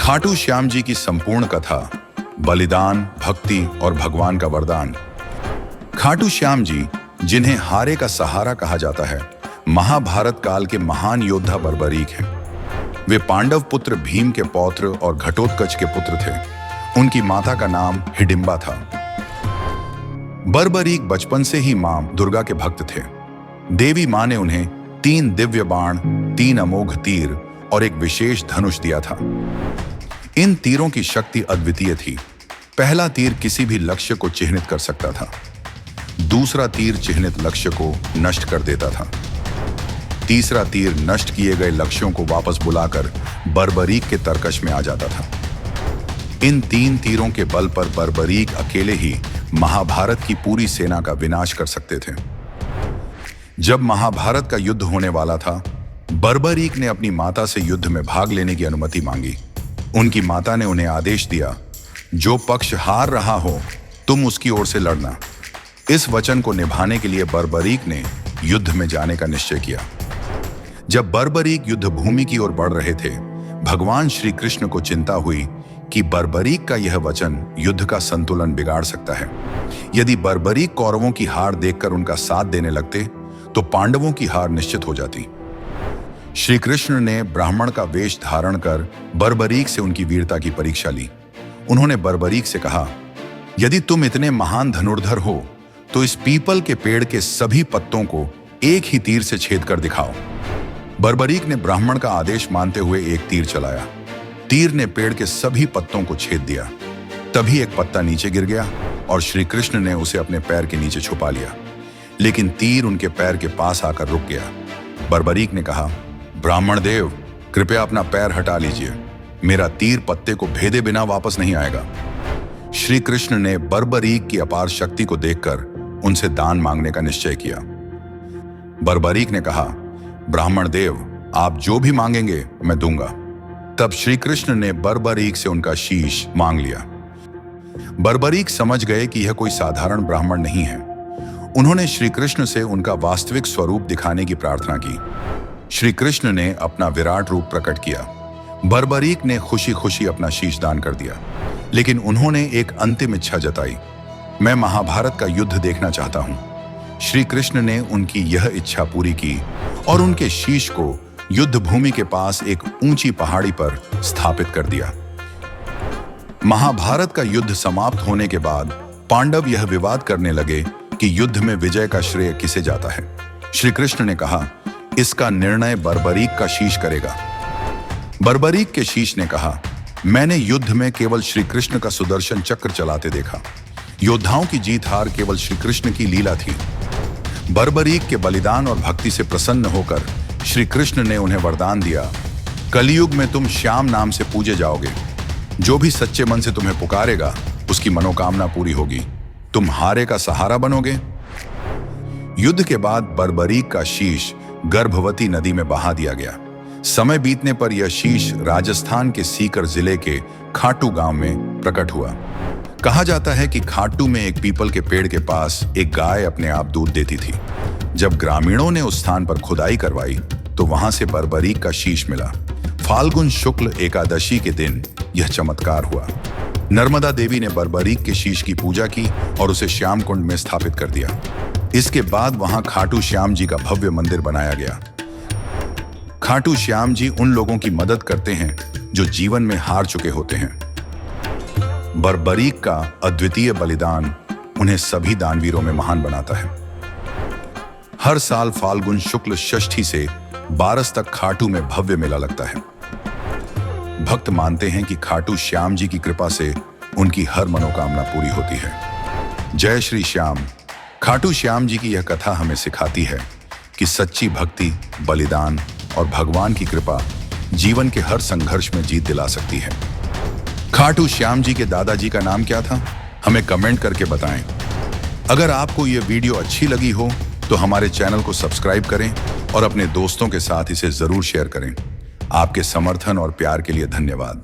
खाटू श्याम जी की संपूर्ण कथा, बलिदान, भक्ति और भगवान का वरदान। खाटू श्याम जी, जिन्हें हारे का सहारा कहा जाता है, महाभारत काल के महान योद्धा बर्बरीक हैं। वे पांडव पुत्र भीम के पौत्र और घटोत्कच के पुत्र थे। उनकी माता का नाम हिडिंबा था। बर्बरीक बचपन से ही मां दुर्गा के भक्त थे। देवी मां ने उन्हें 3 दिव्य बाण, 3 अमोघ तीर और एक विशेष धनुष दिया था। इन तीरों की शक्ति अद्वितीय थी। पहला तीर किसी भी लक्ष्य को चिह्नित कर सकता था। दूसरा तीर चिह्नित लक्ष्य को नष्ट कर देता था। तीसरा तीर नष्ट किए गए लक्ष्यों को वापस बुलाकर बर्बरीक के तरकश में आ जाता था। इन 3 तीरों के बल पर बर्बरीक अकेले ही महाभारत की पूरी सेना का विनाश कर सकते थे। जब महाभारत का युद्ध होने वाला था, बर्बरीक ने अपनी माता से युद्ध में भाग लेने की अनुमति मांगी। उनकी माता ने उन्हें आदेश दिया, जो पक्ष हार रहा हो तुम उसकी ओर से लड़ना। इस वचन को निभाने के लिए बर्बरीक ने युद्ध में जाने का निश्चय किया। जब बर्बरीक युद्ध भूमि की ओर बढ़ रहे थे, भगवान श्री कृष्ण को चिंता हुई कि बर्बरीक का यह वचन युद्ध का संतुलन बिगाड़ सकता है। यदि बर्बरीक कौरवों की हार देखकर उनका साथ देने लगते तो पांडवों की हार निश्चित हो जाती। श्री कृष्ण ने ब्राह्मण का वेश धारण कर बर्बरीक से उनकी वीरता की परीक्षा ली। उन्होंने बर्बरीक से कहा, यदि तुम इतने महान धनुर्धर हो तो इस पीपल के पेड़ के सभी पत्तों को एक ही तीर से छेद कर दिखाओ। बर्बरीक ने ब्राह्मण का आदेश मानते हुए एक तीर चलाया। तीर ने पेड़ के सभी पत्तों को छेद दिया। तभी एक पत्ता नीचे गिर गया और श्री कृष्ण ने उसे अपने पैर के नीचे छुपा लिया। लेकिन तीर उनके पैर के पास आकर रुक गया। बर्बरीक ने कहा, ब्राह्मण देव, कृपया अपना पैर हटा लीजिए। मेरा तीर पत्ते को भेदे बिना वापस नहीं आएगा। श्री कृष्ण ने बर्बरीक की अपार शक्ति को देखकर उनसे दान मांगने का निश्चय किया। बर्बरीक ने कहा, ब्राह्मण देव, आप जो भी मांगेंगे मैं दूंगा। तब श्री कृष्ण ने बर्बरीक से उनका शीश मांग लिया। बर्बरीक समझ गए कि यह कोई साधारण ब्राह्मण नहीं है। उन्होंने श्री कृष्ण से उनका वास्तविक स्वरूप दिखाने की प्रार्थना की। श्री कृष्ण ने अपना विराट रूप प्रकट किया। बर्बरीक ने खुशी खुशी अपना शीश दान कर दिया। लेकिन उन्होंने एक अंतिम इच्छा जताई, मैं महाभारत का युद्ध देखना चाहता हूं। श्री कृष्ण ने उनकी यह इच्छा पूरी की और उनके शीश को युद्ध भूमि के पास एक ऊंची पहाड़ी पर स्थापित कर दिया। महाभारत का युद्ध समाप्त होने के बाद पांडव यह विवाद करने लगे कि युद्ध में विजय का श्रेय किसे जाता है। श्री कृष्ण ने कहा, इसका निर्णय बर्बरीक का शीश करेगा। बर्बरीक के शीश ने कहा, मैंने युद्ध में केवल श्री कृष्ण का सुदर्शन चक्र चलाते देखा। योद्धाओं की जीत हार केवल श्री कृष्ण की लीला थी। बर्बरीक के बलिदान और भक्ति से प्रसन्न होकर श्री कृष्ण ने उन्हें वरदान दिया, कलयुग में तुम श्याम नाम से पूजे जाओगे। जो भी सच्चे मन से तुम्हें पुकारेगा उसकी मनोकामना पूरी होगी। तुम हारे का सहारा बनोगे। युद्ध के बाद बर्बरीक का शीश गर्भवती नदी में बहा दिया गया। समय बीतने पर यह शीश राजस्थान के सीकर जिले के खाटू गांव में प्रकट हुआ। कहा जाता है कि खाटू में एक पीपल के पेड़ के पास एक गाय अपने आप दूध देती थी। जब ग्रामीणों ने उस स्थान पर खुदाई करवाई तो वहां से बर्बरीक का शीश मिला। फाल्गुन शुक्ल एकादशी के दिन यह चमत्कार हुआ। नर्मदा देवी ने बर्बरीक के शीश की पूजा की और उसे श्याम कुंड में स्थापित कर दिया। इसके बाद वहां खाटू श्याम जी का भव्य मंदिर बनाया गया। खाटू श्याम जी उन लोगों की मदद करते हैं जो जीवन में हार चुके होते हैं। बर्बरीक का अद्वितीय बलिदान उन्हें सभी दानवीरों में महान बनाता है। हर साल फाल्गुन शुक्ल षष्ठी से 12 तक खाटू में भव्य मेला लगता है। भक्त मानते हैं कि खाटू श्याम जी की कृपा से उनकी हर मनोकामना पूरी होती है। जय श्री श्याम। खाटू श्याम जी की यह कथा हमें सिखाती है कि सच्ची भक्ति, बलिदान और भगवान की कृपा जीवन के हर संघर्ष में जीत दिला सकती है। खाटू श्याम जी के दादाजी का नाम क्या था? हमें कमेंट करके बताएं। अगर आपको यह वीडियो अच्छी लगी हो तो हमारे चैनल को सब्सक्राइब करें और अपने दोस्तों के साथ इसे जरूर शेयर करें। आपके समर्थन और प्यार के लिए धन्यवाद।